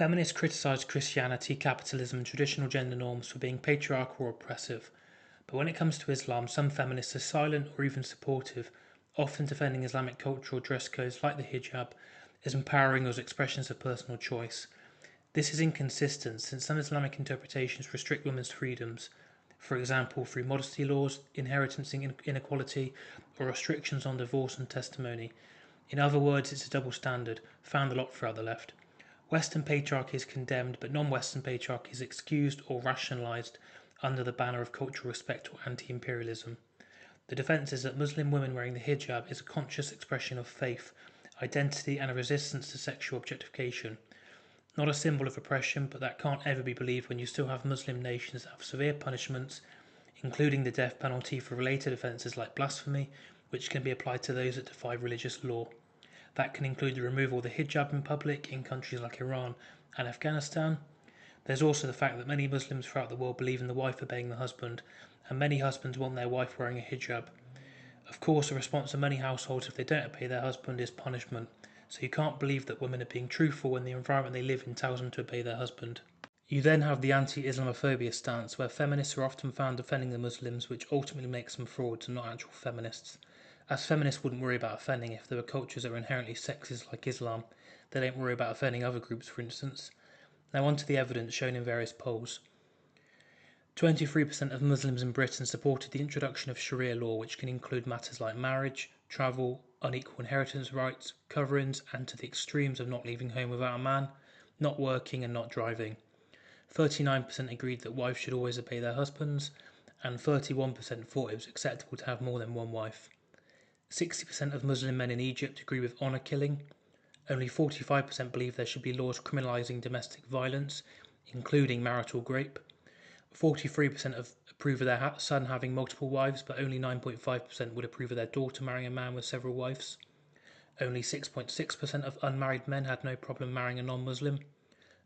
Feminists criticise Christianity, capitalism, and traditional gender norms for being patriarchal or oppressive. But when it comes to Islam, some feminists are silent or even supportive, often defending Islamic culture or dress codes like the hijab as empowering or as expressions of personal choice. This is inconsistent since some Islamic interpretations restrict women's freedoms, for example, through modesty laws, inheritance inequality, or restrictions on divorce and testimony. In other words, it's a double standard, found a lot throughout the left. Western patriarchy is condemned, but non-Western patriarchy is excused or rationalised under the banner of cultural respect or anti-imperialism. The defence is that Muslim women wearing the hijab is a conscious expression of faith, identity and a resistance to sexual objectification. Not a symbol of oppression, but that can't ever be believed when you still have Muslim nations that have severe punishments, including the death penalty for related offences like blasphemy, which can be applied to those that defy religious law. That can include the removal of the hijab in public in countries like Iran and Afghanistan. There's also the fact that many Muslims throughout the world believe in the wife obeying the husband, and many husbands want their wife wearing a hijab. Of course, the response of many households if they don't obey their husband is punishment, so you can't believe that women are being truthful when the environment they live in tells them to obey their husband. You then have the anti-Islamophobia stance, where feminists are often found defending the Muslims, which ultimately makes them frauds and not actual feminists. As feminists wouldn't worry about offending if there were cultures that were inherently sexist like Islam, they don't worry about offending other groups, for instance. Now on to the evidence shown in various polls. 23% of Muslims in Britain supported the introduction of Sharia law, which can include matters like marriage, travel, unequal inheritance rights, coverings, and to the extremes of not leaving home without a man, not working and not driving. 39% agreed that wives should always obey their husbands, and 31% thought it was acceptable to have more than one wife. 60% of Muslim men in Egypt agree with honour killing. Only 45% believe there should be laws criminalising domestic violence, including marital rape. 43% approve of their son having multiple wives, but only 9.5% would approve of their daughter marrying a man with several wives. Only 6.6% of unmarried men had no problem marrying a non-Muslim.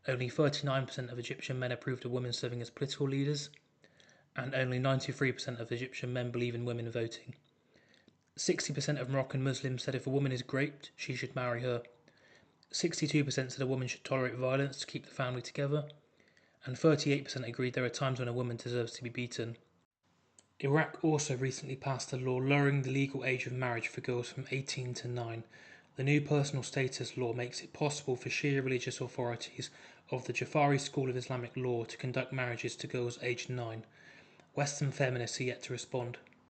Only 39% of Egyptian men approved of women serving as political leaders. And only 93% of Egyptian men believe in women voting. 60% of Moroccan Muslims said if a woman is raped, she should marry her. 62% said a woman should tolerate violence to keep the family together. And 38% agreed there are times when a woman deserves to be beaten. Iraq also recently passed a law lowering the legal age of marriage for girls from 18 to 9. The new personal status law makes it possible for Shia religious authorities of the Jafari school of Islamic law to conduct marriages to girls aged 9. Western feminists are yet to respond.